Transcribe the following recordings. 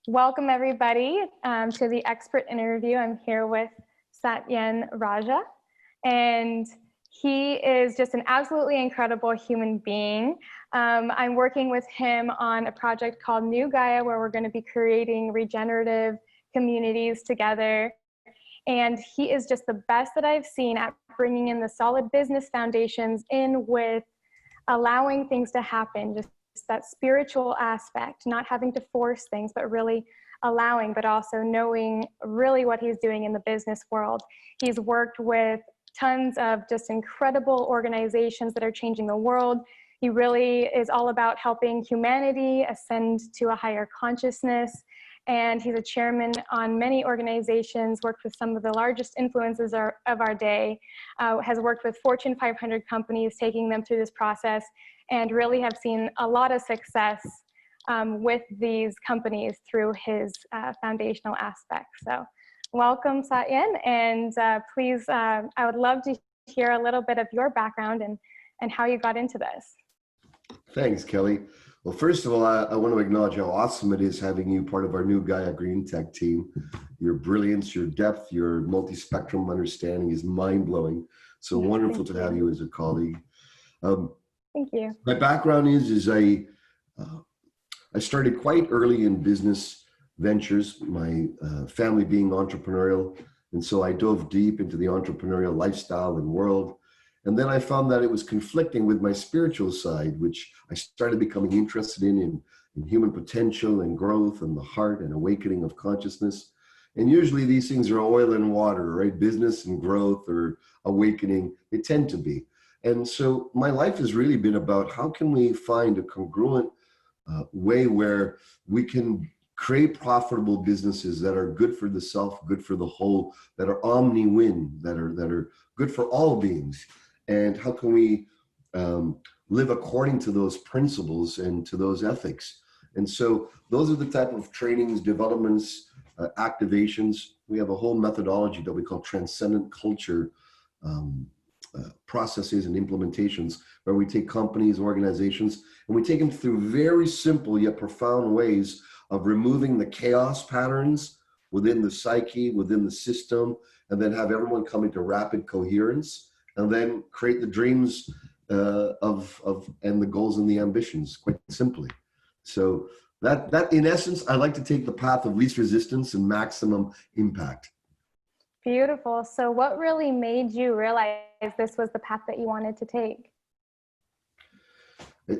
Welcome everybody to the expert interview. I'm here with Satyen Raja, and he is just an absolutely incredible human being. I'm working with him on a project called New Gaia, where we're going to be creating regenerative communities together. And he is just the best that I've seen at bringing in the solid business foundations in with allowing things to happen, just that spiritual aspect, not having to force things, but really allowing, but also knowing really what he's doing in the business world. He's worked with tons of just incredible organizations that are changing the world. He really is all about helping humanity ascend to a higher consciousness. And he's a chairman on many organizations, worked with some of the largest influencers of our day, has worked with Fortune 500 companies, taking them through this process, and really have seen a lot of success with these companies through his foundational aspects. So welcome, Satyen, and please, I would love to hear a little bit of your background and how you got into this. Thanks, Kelly. Well, first of all, I want to acknowledge how awesome it is having you part of our New Gaia Green Tech team. Your brilliance, your depth, your multi-spectrum understanding is mind-blowing. So wonderful to have you as a colleague. Thank you. My background is I started quite early in business ventures, my family being entrepreneurial. And so I dove deep into the entrepreneurial lifestyle and world. And then I found that it was conflicting with my spiritual side, which I started becoming interested in human potential and growth and the heart and awakening of consciousness. And usually these things are oil and water, right? Business and growth or awakening, they tend to be. And so my life has really been about how can we find a congruent way where we can create profitable businesses that are good for the self, good for the whole, that are omni-win, that are good for all beings. And how can we live according to those principles and to those ethics? And so those are the type of trainings, developments, activations. We have a whole methodology that we call transcendent culture processes and implementations, where we take companies, organizations, and we take them through very simple yet profound ways of removing the chaos patterns within the psyche, within the system, and then have everyone come into rapid coherence. And then create the dreams and the goals and the ambitions, quite simply. So that in essence, I like to take the path of least resistance and maximum impact. Beautiful. So what really made you realize this was the path that you wanted to take?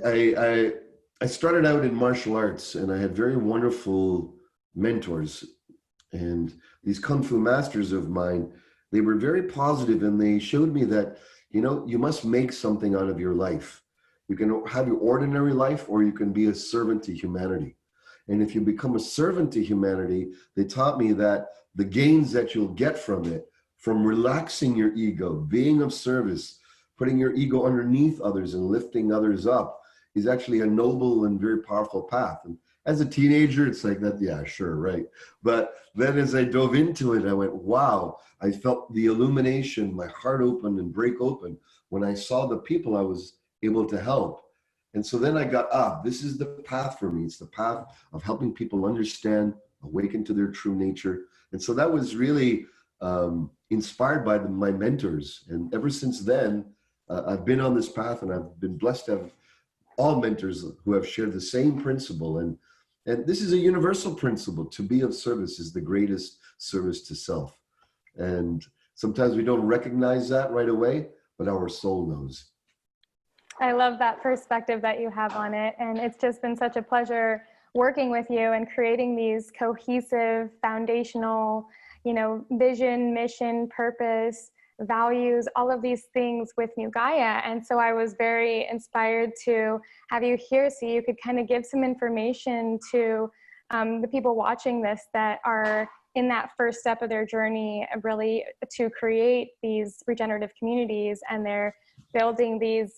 I started out in martial arts, and I had very wonderful mentors. And these Kung Fu masters of mine, they were very positive, and they showed me that, you know, you must make something out of your life. You can have your ordinary life, or you can be a servant to humanity. And if you become a servant to humanity, they taught me that the gains that you'll get from it, from relaxing your ego, being of service, putting your ego underneath others and lifting others up, is actually a noble and very powerful path. And as a teenager, it's like that, yeah, sure, right. But then as I dove into it, I went, wow, I felt the illumination, my heart open and break open when I saw the people I was able to help. And so then I got, this is the path for me. It's the path of helping people understand, awaken to their true nature. And so that was really inspired by my mentors. And ever since then, I've been on this path, and I've been blessed to have all mentors who have shared the same principle. And this is a universal principle. To be of service is the greatest service to self. And sometimes we don't recognize that right away, but our soul knows. I love that perspective that you have on it. And it's just been such a pleasure working with you and creating these cohesive, foundational, you know, vision, mission, purpose, values, all of these things with New Gaia. And so I was very inspired to have you here so you could kind of give some information to the people watching this that are in that first step of their journey, really to create these regenerative communities, and they're building these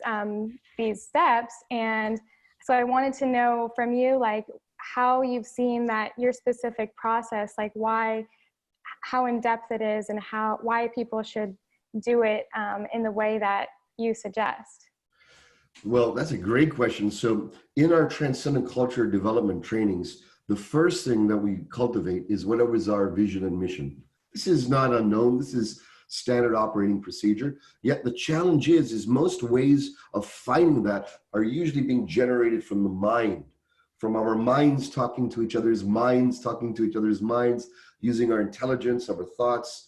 steps. And so I wanted to know from you, like, how you've seen that your specific process, like how in depth it is, and why people should do it in the way that you suggest. Well, that's a great question. So in our transcendent culture development trainings, the first thing that we cultivate is whatever is our vision and mission. This is not unknown. This is standard operating procedure. Yet the challenge is most ways of finding that are usually being generated from the mind, from our minds talking to each other's minds, talking to each other's minds, using our intelligence, our thoughts.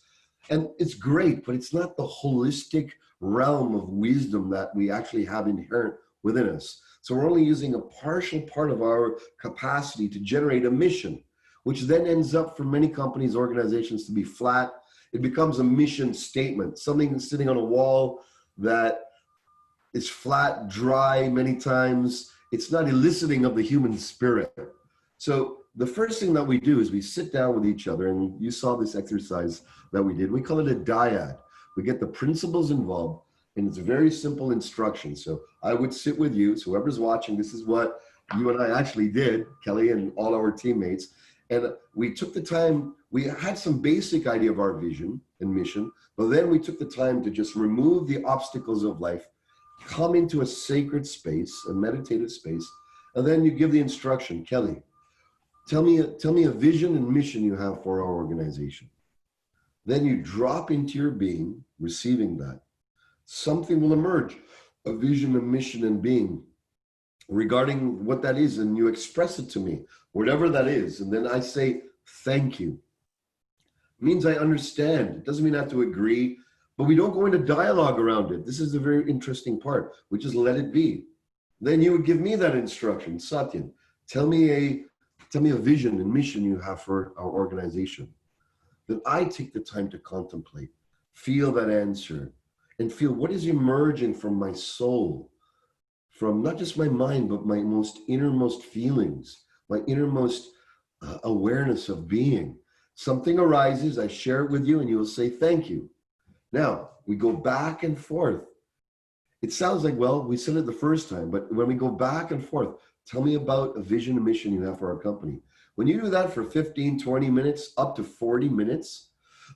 And it's great, but it's not the holistic realm of wisdom that we actually have inherent within us. So we're only using a partial part of our capacity to generate a mission, which then ends up for many companies, organizations to be flat. It becomes a mission statement, something sitting on a wall that is flat, dry many times. It's not eliciting of the human spirit. So the first thing that we do is we sit down with each other, and you saw this exercise that we did. We call it a dyad. We get the principles involved, and it's very simple instruction. So I would sit with you, so whoever's watching, this is what you and I actually did, Kelly and all our teammates. And we took the time, we had some basic idea of our vision and mission, but then we took the time to just remove the obstacles of life, come into a sacred space, a meditative space, and then you give the instruction, Kelly, tell me a vision and mission you have for our organization. Then you drop into your being, receiving that. Something will emerge, a vision, a mission, and being regarding what that is, and you express it to me, whatever that is, and then I say, thank you. It means I understand. It doesn't mean I have to agree, but we don't go into dialogue around it. This is the very interesting part. We just let it be. Then you would give me that instruction, Satyen, tell me a vision and mission you have for our organization. Then I take the time to contemplate, feel that answer, and feel what is emerging from my soul, from not just my mind, but my most innermost feelings, my innermost awareness of being. Something arises, I share it with you, and you will say, thank you. Now, we go back and forth. It sounds like, well, we said it the first time, but when we go back and forth, tell me about a vision and mission you have for our company. When you do that for 15, 20 minutes, up to 40 minutes,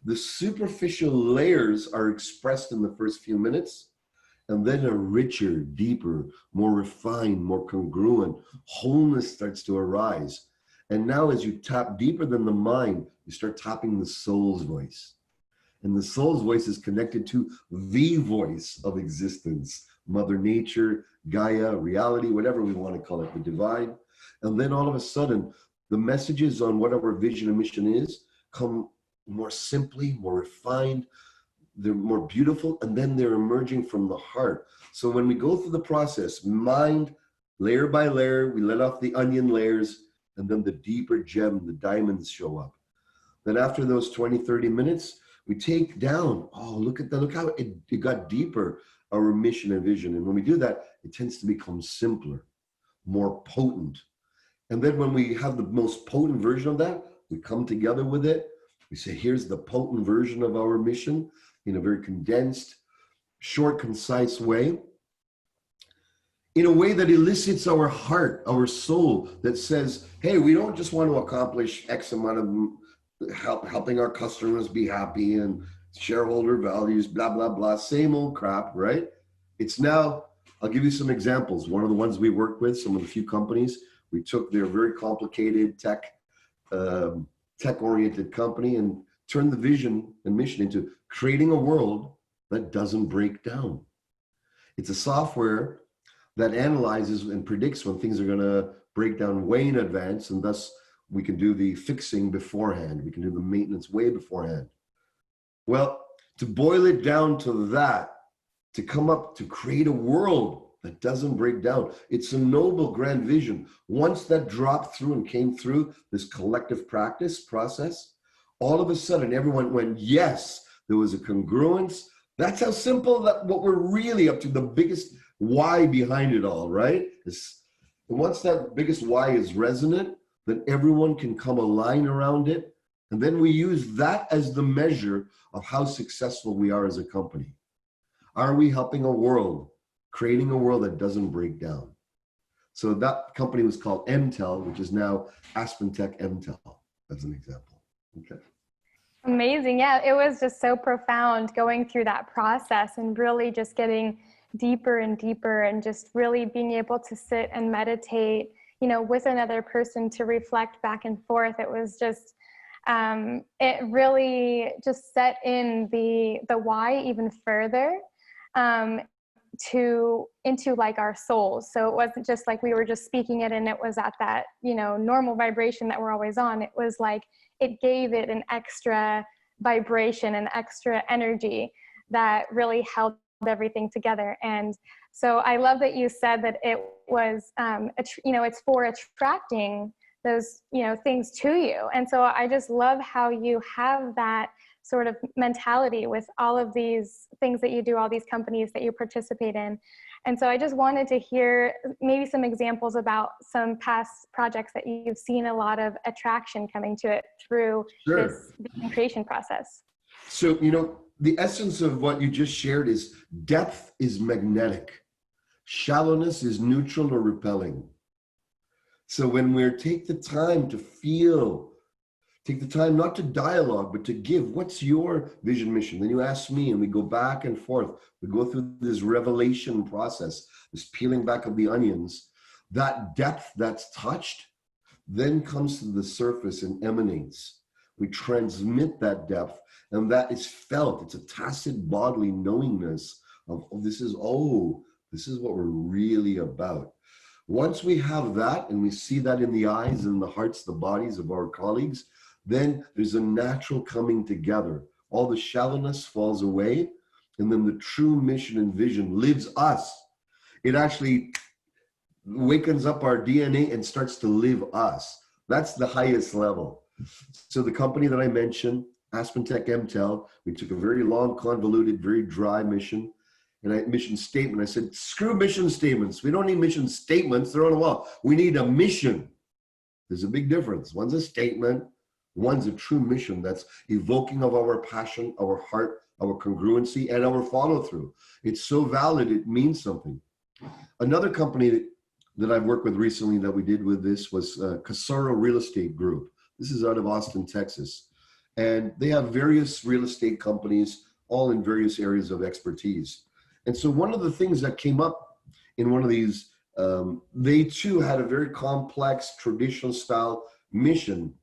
the superficial layers are expressed in the first few minutes, and then a richer, deeper, more refined, more congruent wholeness starts to arise. And now as you tap deeper than the mind, you start tapping the soul's voice. And the soul's voice is connected to the voice of existence, Mother Nature, Gaia, reality, whatever we want to call it, the divine. And then all of a sudden, the messages on what our vision and mission is come more simply, more refined, they're more beautiful, and then they're emerging from the heart. So when we go through the process, mind, layer by layer, we let off the onion layers, and then the deeper gem, the diamonds show up. Then after those 20, 30 minutes, we take down, oh, look at that, look how it got deeper, our mission and vision. And when we do that, it tends to become simpler, more potent. And then when we have the most potent version of that, we come together with it. We say, here's the potent version of our mission in a very condensed, short, concise way, in a way that elicits our heart, our soul, that says, hey, we don't just want to accomplish X amount of helping our customers be happy and shareholder values, blah, blah, blah, same old crap, right? It's now, I'll give you some examples. One of the ones we work with, some of the few companies, we took their very complicated tech-oriented company and turned the vision and mission into creating a world that doesn't break down. It's a software that analyzes and predicts when things are going to break down way in advance, and thus we can do the fixing beforehand. We can do the maintenance way beforehand. Well, to boil it down to that, to come up to create a world that doesn't break down, it's a noble grand vision. Once that dropped through and came through this collective practice process, all of a sudden everyone went, yes, there was a congruence. That's how simple that what we're really up to, the biggest why behind it all, right? And once that biggest why is resonant, then everyone can come align around it. And then we use that as the measure of how successful we are as a company. Are we helping a world, creating a world that doesn't break down? So that company was called MTEL, which is now Aspen Tech MTEL, as an example. Okay. Amazing. Yeah, it was just so profound going through that process and really just getting deeper and deeper and just really being able to sit and meditate with another person to reflect back and forth. It was just, it really just set in the why even further, into like our souls. So it wasn't just like we were just speaking it and it was at that, normal vibration that we're always on. It was like, it gave it an extra vibration, an extra energy that really held everything together. And so I love that you said that it was, it's for attracting those, things to you. And so I just love how you have that sort of mentality with all of these things that you do, all these companies that you participate in. And so I just wanted to hear maybe some examples about some past projects that you've seen a lot of attraction coming to it through this vision creation process. So, the essence of what you just shared is depth is magnetic. Shallowness is neutral or repelling. So when we take the time to feel, take the time not to dialogue, but to give, what's your vision mission? Then you ask me and we go back and forth. We go through this revelation process, this peeling back of the onions. That depth that's touched then comes to the surface and emanates. We transmit that depth and that is felt. It's a tacit bodily knowingness of, this is what we're really about. Once we have that and we see that in the eyes and the hearts, the bodies of our colleagues, then there's a natural coming together. All the shallowness falls away, and then the true mission and vision lives us. It actually wakens up our DNA and starts to live us. That's the highest level. So the company that I mentioned, Aspen Tech MTEL, we took a very long, convoluted, very dry mission. And mission statement, I said, screw mission statements. We don't need mission statements. They're on the wall. We need a mission. There's a big difference. One's a statement. One's a true mission that's evoking of our passion, our heart, our congruency, and our follow through. It's so valid. It means something. Another company that I've worked with recently that we did with this was Casaro Real Estate Group. This is out of Austin, Texas. And they have various real estate companies, all in various areas of expertise. And so one of the things that came up in one of these, they too had a very complex traditional style mission.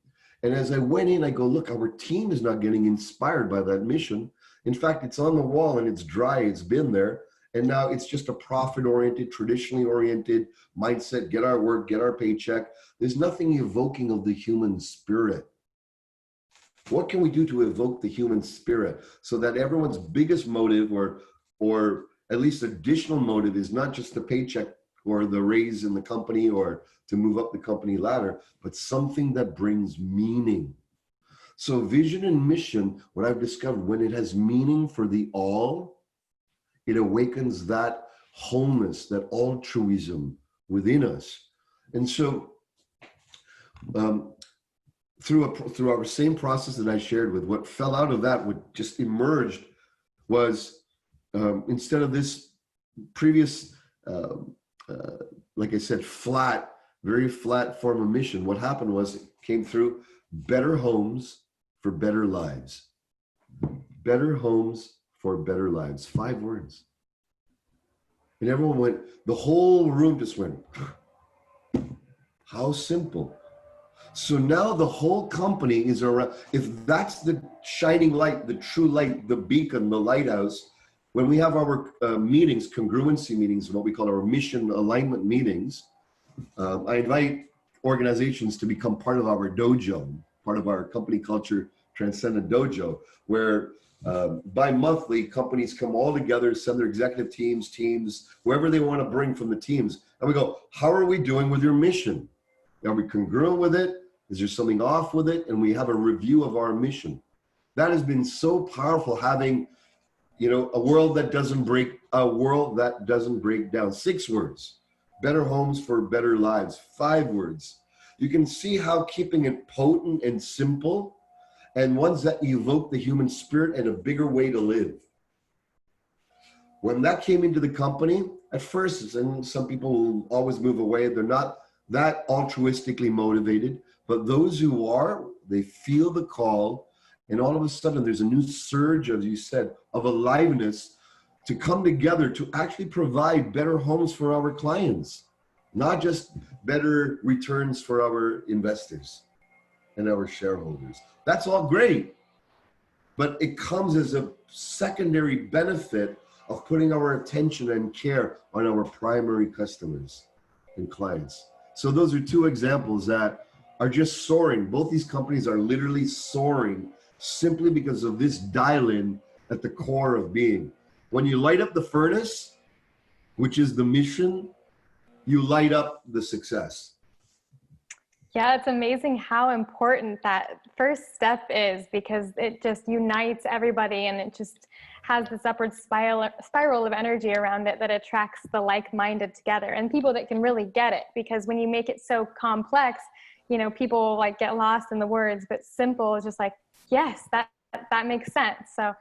And as I went in, I go, look, our team is not getting inspired by that mission. In fact, it's on the wall and it's dry, it's been there. And now it's just a profit-oriented, traditionally oriented mindset, get our work, get our paycheck. There's nothing evoking of the human spirit. What can we do to evoke the human spirit so that everyone's biggest motive or at least additional motive is not just the paycheck or the raise in the company or to move up the company ladder, but something that brings meaning. So vision and mission, what I've discovered, when it has meaning for the all, it awakens that wholeness, that altruism within us. And so through our same process that I shared with, what fell out of that, what just emerged was, instead of this previous, like I said, very flat form of mission, what happened was it came through better homes for better lives. Better homes for better lives. 5 words. And everyone went, the whole room just went, how simple. So now the whole company is around, if that's the shining light, the true light, the beacon, the lighthouse, when we have our meetings, congruency meetings, what we call our mission alignment meetings, I invite organizations to become part of our dojo, part of our company culture transcendent dojo, where bi-monthly companies come all together, send their executive teams, whoever they want to bring from the teams. And we go, how are we doing with your mission? Are we congruent with it? Is there something off with it? And we have a review of our mission. That has been so powerful, having a world that doesn't break down. 6 words. Better homes for better lives. 5 words. You can see how keeping it potent and simple, and ones that evoke the human spirit and a bigger way to live. When that came into the company, at first, and some people will always move away, they're not that altruistically motivated, but those who are, they feel the call, and all of a sudden there's a new surge, as you said, of aliveness to come together to actually provide better homes for our clients. not just better returns for our investors and our shareholders. That's all great, but it comes as a secondary benefit of putting our attention and care on our primary customers and clients. So those are two examples that are just soaring. Both these companies are literally soaring simply because of this dial-in at the core of being. When you light up the furnace, which is the mission, you light up the success. Yeah, it's amazing how important that first step is, because it just unites everybody and it just has this upward spiral of energy around it that attracts the like-minded together and people that can really get it. Because when you make it so complex, you know, people like get lost in the words, but simple is just like, yes, that makes sense. So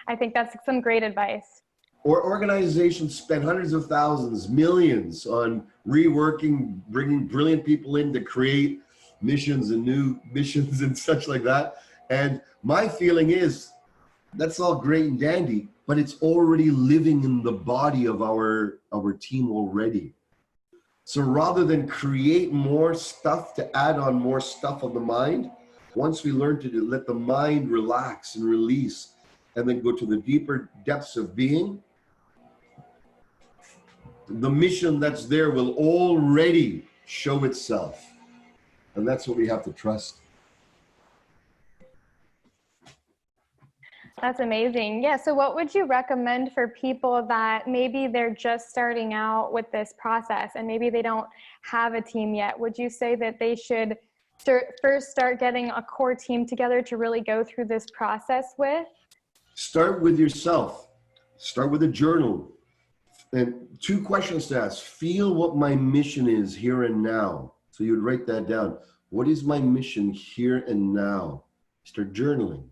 I think that's some great advice. Or organizations spend hundreds of thousands, millions on reworking, bringing brilliant people in to create missions and new missions and such like that. And my feeling is that's all great and dandy, but it's already living in the body of our team already. So rather than create more stuff to add on more stuff on the mind, once we learn to let the mind relax and release and then go to the deeper depths of being, the mission that's there will already show itself. And that's what we have to trust. That's amazing. Yeah. So what would you recommend for people that maybe they're just starting out with this process and maybe they don't have a team yet? Would you say that they should first start getting a core team together to really go through this process with? Start with yourself. Start with a journal. And 2 questions to ask. Feel what my mission is here and now. So you would write that down. What is my mission here and now? Start journaling.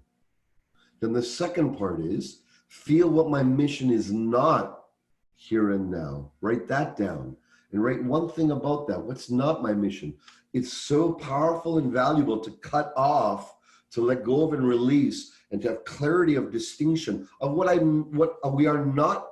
Then the second part is feel what my mission is not here and now. Write that down and write one thing about that. What's not my mission? It's so powerful and valuable to cut off, to let go of and release, and to have clarity of distinction of what we are not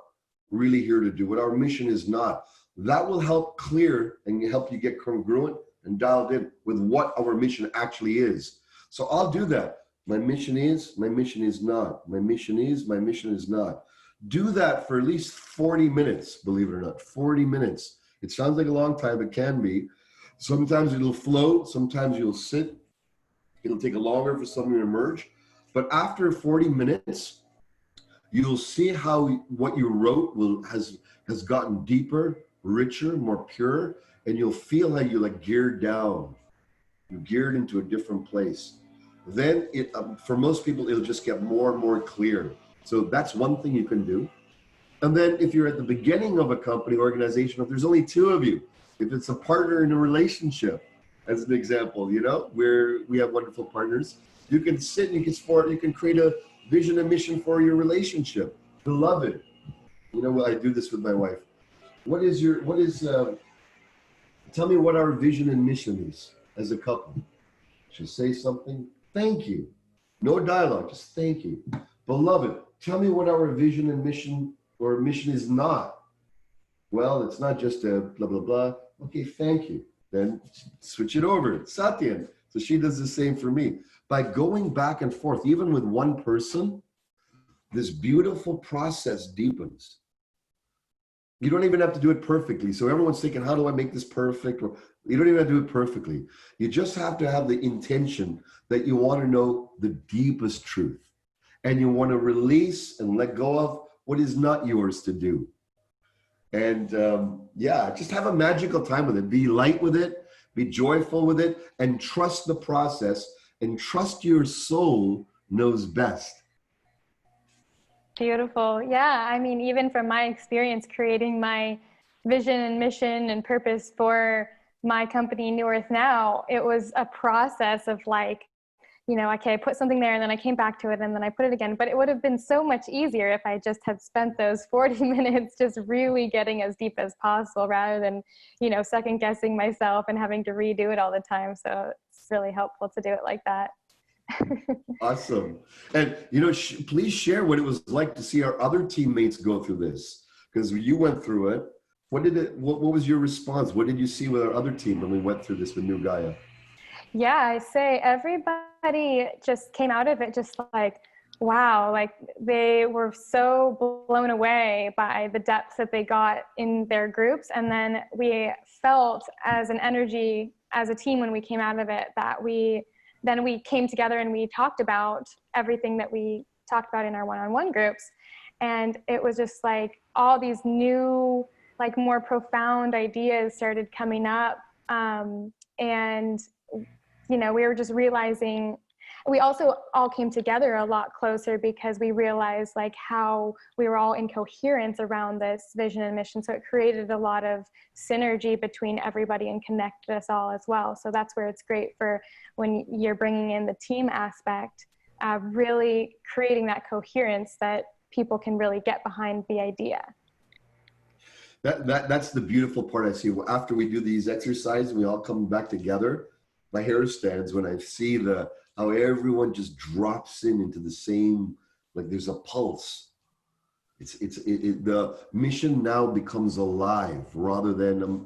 really here to do, what our mission is not. That will help clear and help you get congruent and dialed in with what our mission actually is. So I'll do that. My mission is not. My mission is not. Do that for at least 40 minutes, believe it or not, 40 minutes. It sounds like a long time, it can be. Sometimes it'll float, sometimes you'll sit. It'll take longer for something to emerge. But after 40 minutes, you'll see how what you wrote has gotten deeper, richer, more pure, and you'll feel how you like geared down. You geared into a different place. Then for most people, it'll just get more and more clear. So that's one thing you can do. And then if you're at the beginning of a company, organization, if there's only 2 of you, if it's a partner in a relationship, as an example, you know, where we have wonderful partners, you can sit and you can create a vision and mission for your relationship. Beloved, you know, I do this with my wife. Tell me what our vision and mission is as a couple. She'll say something. Thank you. No dialogue, just thank you. Beloved, tell me what our vision and mission or mission is not. Well, it's not just a blah, blah, blah. Okay, thank you. Then switch it over. Satyen. So she does the same for me. By going back and forth, even with one person, this beautiful process deepens. You don't even have to do it perfectly. So everyone's thinking, how do I make this perfect? Or you don't even have to do it perfectly. You just have to have the intention that you want to know the deepest truth. And you want to release and let go of what is not yours to do. And yeah, just have a magical time with it. Be light with it, be joyful with it, and trust the process, and trust your soul knows best. Beautiful. Yeah. I mean, even from my experience creating my vision and mission and purpose for my company, New Earth Now, it was a process of like, you know, okay, I put something there and then I came back to it and then I put it again. But it would have been so much easier if I just had spent those 40 minutes just really getting as deep as possible rather than, you know, second guessing myself and having to redo it all the time. So it's really helpful to do it like that. Awesome. And, you know, please share what it was like to see our other teammates go through this, because you went through it. What was your response? What did you see with our other team when we went through this with New Gaia? Yeah, I say everybody just came out of it just like, wow, like they were so blown away by the depths that they got in their groups. And then we felt as an energy, as a team, when we came out of it, that we came together and we talked about everything that we talked about in our one-on-one groups. And it was just like all these new, like more profound ideas started coming up. And we were just realizing, we also all came together a lot closer because we realized like how we were all in coherence around this vision and mission. So it created a lot of synergy between everybody and connected us all as well. So that's where it's great for when you're bringing in the team aspect, really creating that coherence that people can really get behind the idea. That's the beautiful part I see. After we do these exercises, we all come back together. My hair stands when I see how everyone just drops into the same, like there's a pulse. The mission now becomes alive rather than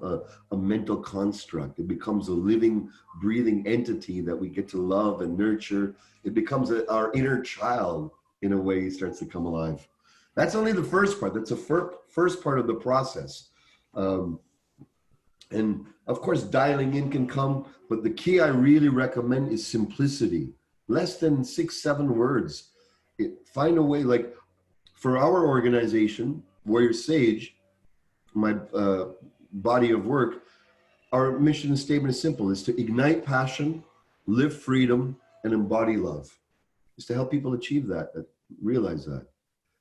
a mental construct. It becomes a living, breathing entity that we get to love and nurture. It becomes our inner child in a way. It starts to come alive. That's only the first part. That's a first part of the process. And of course, dialing in can come, but the key I really recommend is simplicity. Less than 6-7 words. Find a way, like for our organization, Warrior Sage, my body of work, our mission statement is simple. It's to ignite passion, live freedom, and embody love. It's to help people achieve that, realize that.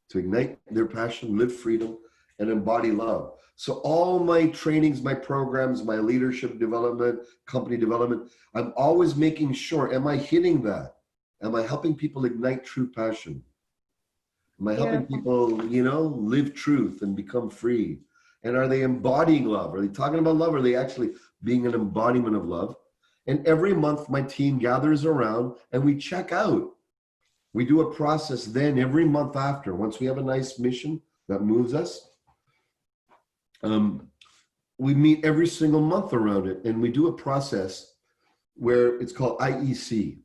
To ignite their passion, live freedom, and embody love. So all my trainings, my programs, my leadership development, company development, I'm always making sure, am I hitting that? Am I helping people ignite true passion? Am I helping people, live truth and become free? And are they embodying love? Are they talking about love? Or are they actually being an embodiment of love? And every month my team gathers around and we check out. We do a process then every month after, once we have a nice mission that moves us, we meet every single month around it, and we do a process where it's called IEC.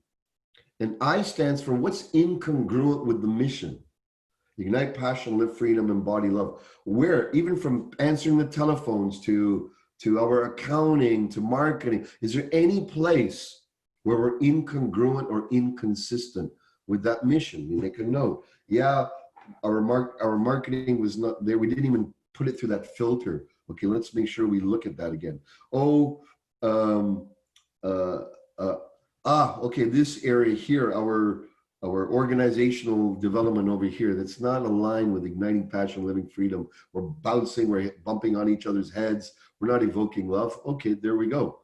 And I stands for what's incongruent with the mission. Ignite passion, live freedom, embody love. Where, even from answering the telephones to our accounting, to marketing, is there any place where we're incongruent or inconsistent with that mission? You make a note. Yeah, our marketing was not there. We didn't even put it through that filter. Okay, let's make sure we look at that again. Okay, this area here, our organizational development over here, that's not aligned with igniting passion, living freedom. We're bouncing, we're bumping on each other's heads. We're not evoking love. Okay, there we go.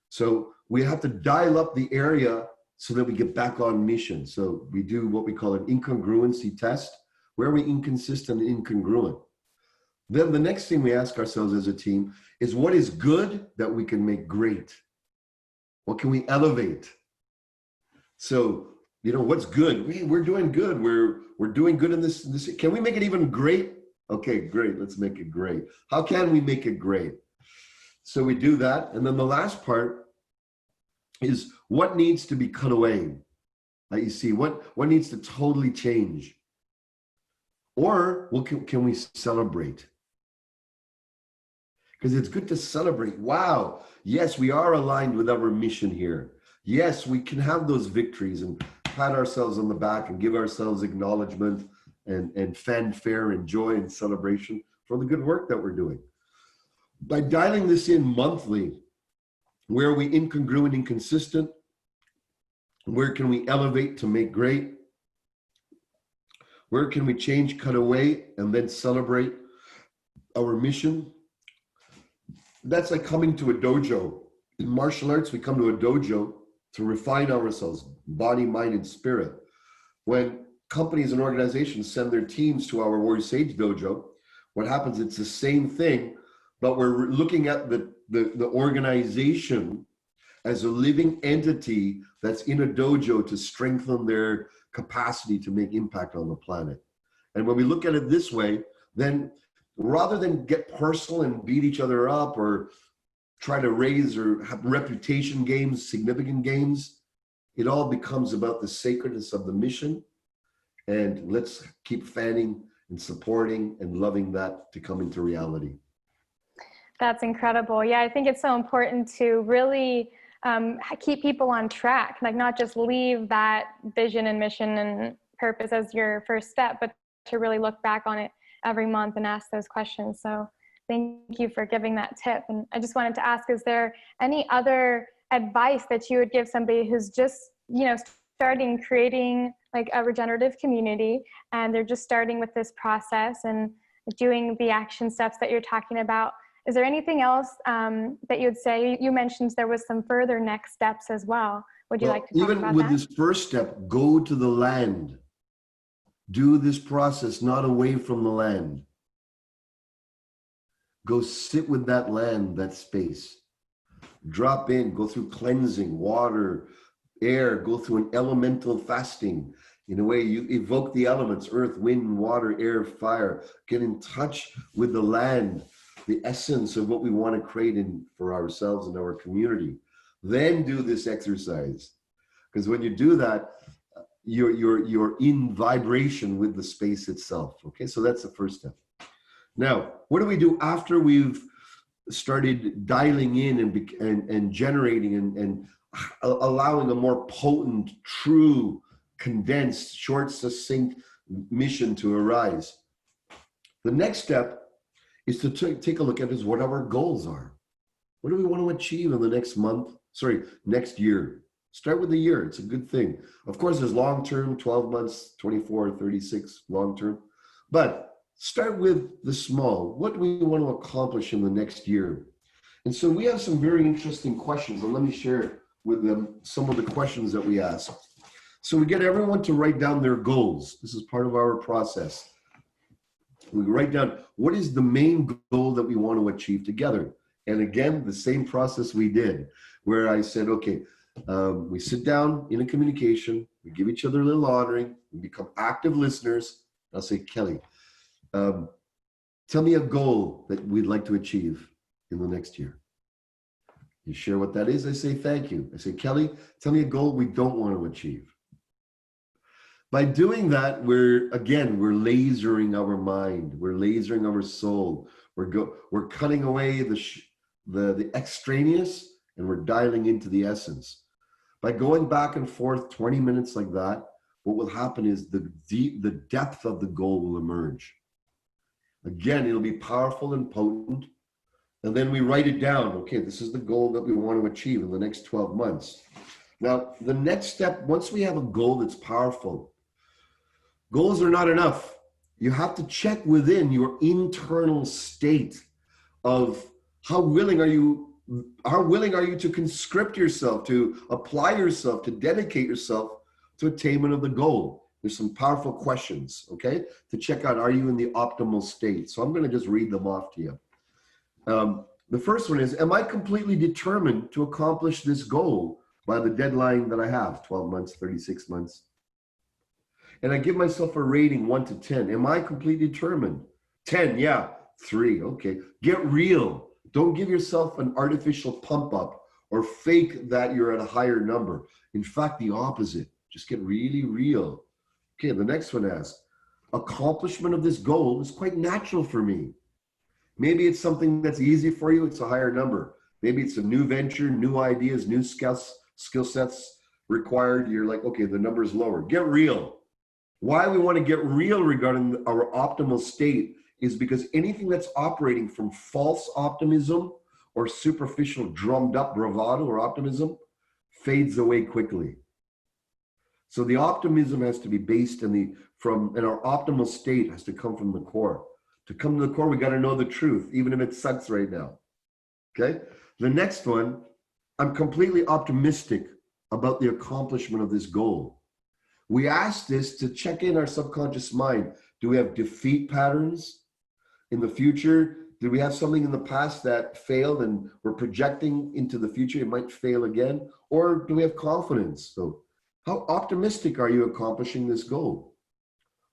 So we have to dial up the area so that we get back on mission. So we do what we call an incongruency test. Where are we inconsistent and incongruent? Then the next thing we ask ourselves as a team is, what is good that we can make great? What can we elevate? So, what's good? We're doing good. We're doing good in this. Can we make it even great? Okay, great. Let's make it great. How can we make it great? So we do that. And then the last part is, what needs to be cut away? You see, what needs to totally change? Or what can we celebrate? Because it's good to celebrate. Wow, yes, we are aligned with our mission here. Yes, we can have those victories and pat ourselves on the back and give ourselves acknowledgement and fanfare and joy and celebration for the good work that we're doing. By dialing this in monthly, where are we incongruent, inconsistent? Where can we elevate to make great? Where can we change, cut away, and then celebrate our mission? That's like coming to a dojo. In martial arts, we come to a dojo to refine ourselves, body, mind, and spirit. When companies and organizations send their teams to our Warrior Sage dojo, what happens, it's the same thing, but we're looking at the organization as a living entity that's in a dojo to strengthen their capacity to make impact on the planet. And when we look at it this way, then rather than get personal and beat each other up or try to raise or have reputation games, significant games, it all becomes about the sacredness of the mission. And let's keep fanning and supporting and loving that to come into reality. That's incredible. Yeah, I think it's so important to really keep people on track, like not just leave that vision and mission and purpose as your first step, but to really look back on it every month and ask those questions. So thank you for giving that tip. And I just wanted to ask, is there any other advice that you would give somebody who's just, starting creating like a regenerative community, and they're just starting with this process and doing the action steps that you're talking about? Is there anything else that you would say? You mentioned there was some further next steps as well. Would you like to talk about that? Even with this first step, go to the land. Do this process not away from the land. Go sit with that land, that space. Drop in, go through cleansing, water, air, go through an elemental fasting. In a way, you evoke the elements, earth, wind, water, air, fire. Get in touch with the land, the essence of what we want to create for ourselves and our community. Then do this exercise. Because when you do that, you're in vibration with the space itself. Okay, so that's the first step. Now, what do we do after we've started dialing in and generating and allowing a more potent, true, condensed, short, succinct mission to arise? The next step is to take a look at what our goals are. What do we want to achieve in the next year? Start with the year. It's a good thing. Of course, there's long-term, 12 months, 24, 36, long-term. But start with the small. What do we want to accomplish in the next year? And so we have some very interesting questions, and let me share with them some of the questions that we ask. So we get everyone to write down their goals. This is part of our process. We write down what is the main goal that we want to achieve together. And again, the same process we did, where I said, okay, we sit down in a communication, we give each other a little honoring, we become active listeners. I'll say, Kelly, tell me a goal that we'd like to achieve in the next year. You share what that is, I say, thank you. I say, Kelly, tell me a goal we don't want to achieve. By doing that, we're lasering our mind, we're lasering our soul, we're cutting away the extraneous, and we're dialing into the essence. By going back and forth 20 minutes like that, what will happen is the depth of the goal will emerge. Again, it'll be powerful and potent. And then we write it down. Okay, this is the goal that we want to achieve in the next 12 months. Now, the next step, once we have a goal that's powerful, goals are not enough. You have to check within your internal state of how willing are you to conscript yourself, to apply yourself, to dedicate yourself to attainment of the goal. There's some powerful questions, okay, to check out, are you in the optimal state? So I'm going to just read them off to you. The first one is, am I completely determined to accomplish this goal by the deadline that I have, 12 months, 36 months? And I give myself a rating 1 to 10. Am I completely determined? 10, yeah. 3, okay. Get real. Don't give yourself an artificial pump up or fake that you're at a higher number. In fact, the opposite. Just get really real. Okay, the next one asks, accomplishment of this goal is quite natural for me. Maybe it's something that's easy for you, it's a higher number. Maybe it's a new venture, new ideas, new skill sets required. You're like, okay, the number is lower. Get real. Why we want to get real regarding our optimal state is because anything that's operating from false optimism or superficial drummed up bravado or optimism fades away quickly. So the optimism has to be based and our optimal state has to come from the core. To come to the core, we got to know the truth, even if it sucks right now. Okay? The next one, I'm completely optimistic about the accomplishment of this goal. We ask this to check in our subconscious mind. Do we have defeat patterns in the future? Do we have something in the past that failed and we're projecting into the future? It might fail again. Or do we have confidence? So how optimistic are you accomplishing this goal?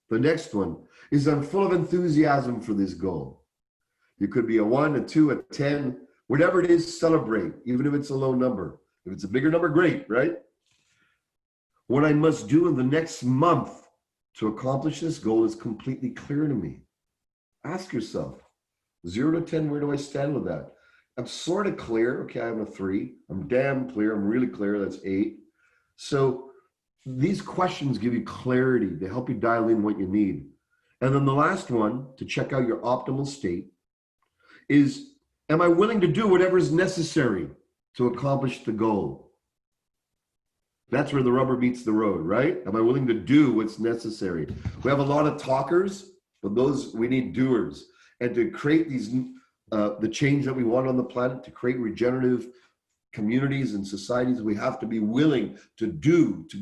The next one is, I'm full of enthusiasm for this goal. You could be a 1, a 2, a 10, whatever it is, celebrate, even if it's a low number. If it's a bigger number, great, right? What I must do in the next month to accomplish this goal is completely clear to me. Ask yourself, 0 to 10, where do I stand with that? I'm sort of clear. Okay, I have a 3. I'm damn clear. I'm really clear. That's 8. So these questions give you clarity. They help you dial in what you need. And then the last one, to check out your optimal state, is, am I willing to do whatever is necessary to accomplish the goal? That's where the rubber meets the road, right? Am I willing to do what's necessary? We have a lot of talkers, but we need doers. And to create the change that we want on the planet, to create regenerative communities and societies, we have to be willing to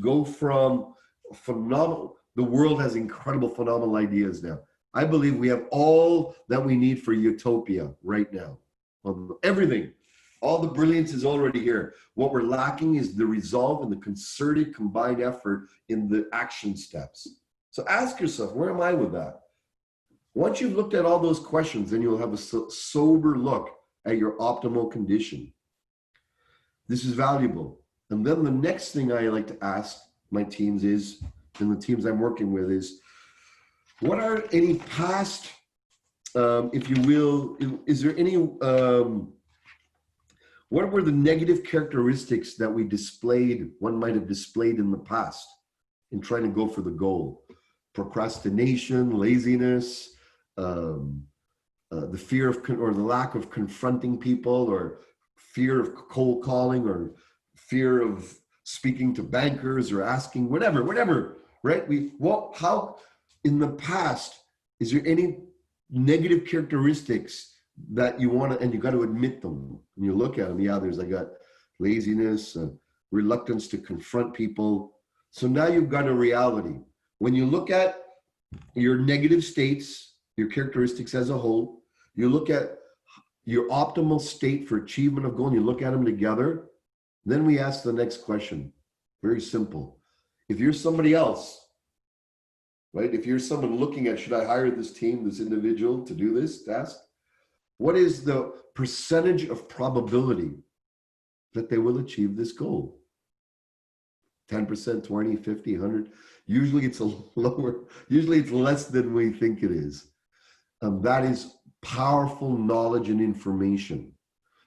go from phenomenal. The world has incredible, phenomenal ideas now. I believe we have all that we need for utopia right now. Everything, all the brilliance is already here. What we're lacking is the resolve and the concerted, combined effort in the action steps. So ask yourself, where am I with that? Once you've looked at all those questions, then you'll have a sober look at your optimal condition. This is valuable. And then the next thing I like to ask my teams is, and the teams I'm working with, is what are any past, if you will, is there any, what were the negative characteristics that one might have displayed in the past in trying to go for the goal? Procrastination, laziness, the fear of, or the lack of confronting people, or fear of cold calling, or fear of speaking to bankers, or asking whatever, right? How in the past, is there any negative characteristics that you want to, and you got to admit them, and you look at them, yeah, I got laziness, reluctance to confront people. So now you've got a reality. When you look at your negative states, your characteristics as a whole, you look at your optimal state for achievement of goal, and you look at them together, then we ask the next question. Very simple. If you're somebody else, right? If you're someone looking at, should I hire this team, this individual to do this task? What is the percentage of probability that they will achieve this goal? 10%, 20, 50, 100? Usually it's a lower, usually it's less than we think it is. That is powerful knowledge and information.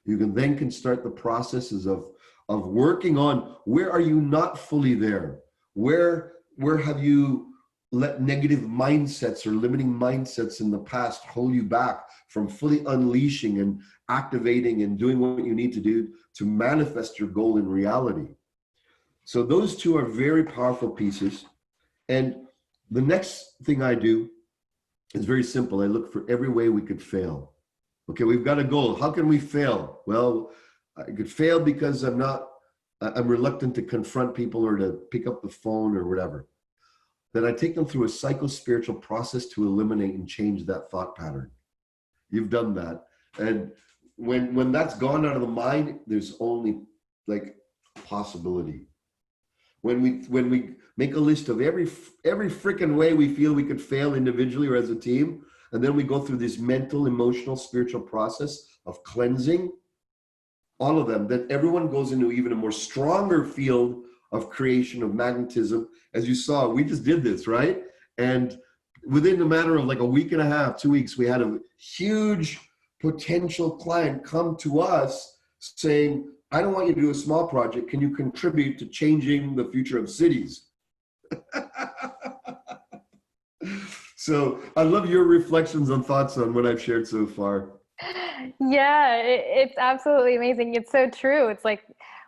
You can start the processes of working on, where are you not fully there? Where have you let negative mindsets or limiting mindsets in the past hold you back from fully unleashing and activating and doing what you need to do to manifest your goal in reality? So those two are very powerful pieces. And the next thing I do is very simple. I look for every way we could fail. Okay, we've got a goal. How can we fail? Well, I could fail because I'm reluctant to confront people or to pick up the phone or whatever. Then I take them through a psycho-spiritual process to eliminate and change that thought pattern. You've done that. And when that's gone out of the mind, there's only like possibility. When we make a list of every freaking way we feel we could fail individually or as a team, and then we go through this mental, emotional, spiritual process of cleansing all of them, then everyone goes into even a more stronger field of creation, of magnetism. As you saw, we just did this, right? And within a matter of like a week and a half, 2 weeks, we had a huge potential client come to us saying, I don't want you to do a small project. Can you contribute to changing the future of cities? So I love your reflections and thoughts on what I've shared so far. Yeah, it's absolutely amazing. It's so true. It's like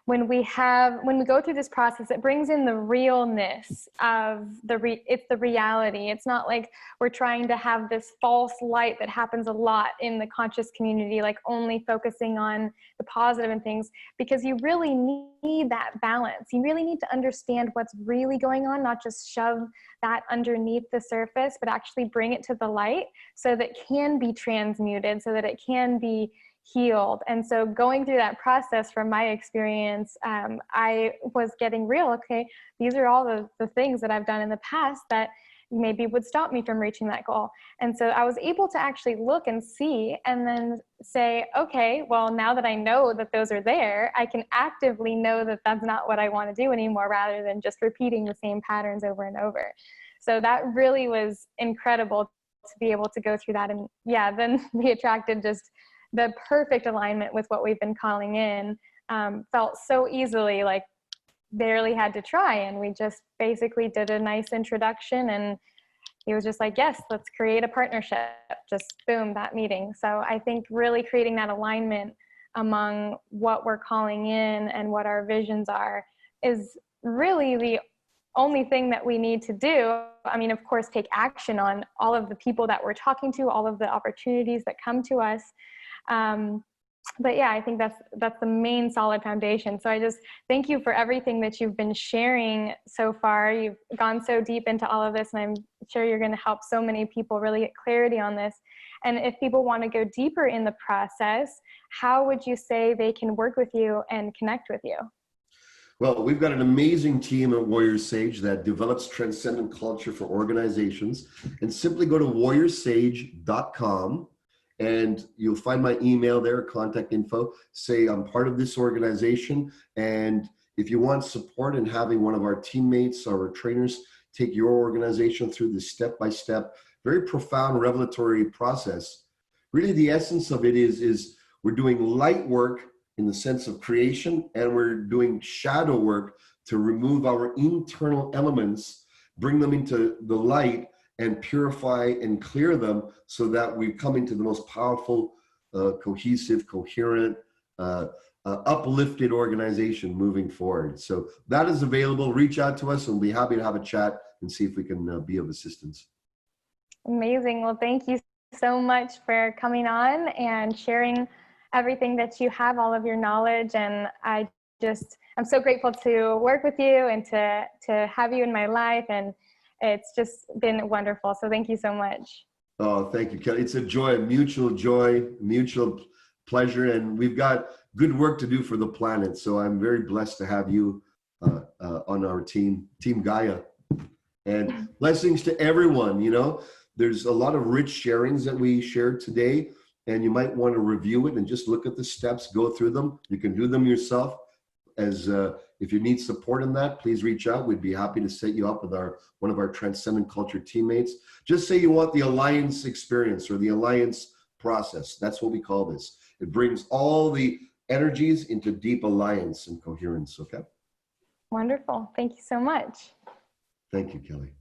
when we go through this process, it brings in the realness of it's the reality. It's not like we're trying to have this false light that happens a lot in the conscious community, like only focusing on the positive and things, because you really need that balance. You really need to understand what's really going on, not just shove that underneath the surface, but actually bring it to the light so that it can be transmuted, so that it can be healed. And so going through that process, from my experience, I was getting real. Okay, these are all the things that I've done in the past that maybe would stop me from reaching that goal. And so I was able to actually look and see and then say, okay, well, now that I know that those are there, I can actively know that that's not what I want to do anymore, rather than just repeating the same patterns over and over. So that really was incredible to be able to go through that. And yeah, then be attracted, just the perfect alignment with what we've been calling in, felt so easily, like barely had to try. And we just basically did a nice introduction, and he was just like, yes, let's create a partnership. Just boom, that meeting. So I think really creating that alignment among what we're calling in and what our visions are is really the only thing that we need to do. I mean, of course, take action on all of the people that we're talking to, all of the opportunities that come to us. But yeah, I think that's the main solid foundation. So I just thank you for everything that you've been sharing so far. You've gone so deep into all of this, and I'm sure you're going to help so many people really get clarity on this. And if people want to go deeper in the process, how would you say they can work with you and connect with you? Well, we've got an amazing team at Warrior Sage that develops transcendent culture for organizations. And simply go to warriorsage.com. And you'll find my email there, contact info. Say I'm part of this organization. And if you want support in having one of our teammates or our trainers take your organization through this step-by-step, very profound revelatory process, really the essence of it is we're doing light work in the sense of creation, and we're doing shadow work to remove our internal elements, bring them into the light, and purify and clear them so that we come into the most powerful, cohesive, coherent, uplifted organization moving forward. So that is available. Reach out to us and we'll be happy to have a chat and see if we can be of assistance. Amazing. Well, thank you so much for coming on and sharing everything that you have, all of your knowledge. And I'm so grateful to work with you and to have you in my life. And it's just been wonderful. So thank you so much. Oh, thank you, Kelly. It's a joy, mutual pleasure. And we've got good work to do for the planet. So I'm very blessed to have you on our team Gaia. And blessings to everyone. You know, there's a lot of rich sharings that we shared today, and you might want to review it and just look at the steps, go through them. You can do them yourself. As if you need support in that, please reach out. We'd be happy to set you up with one of our Transcendent Culture teammates. Just say you want the Alliance experience or the Alliance process. That's what we call this. It brings all the energies into deep alliance and coherence. Okay. Wonderful. Thank you so much. Thank you, Kelly.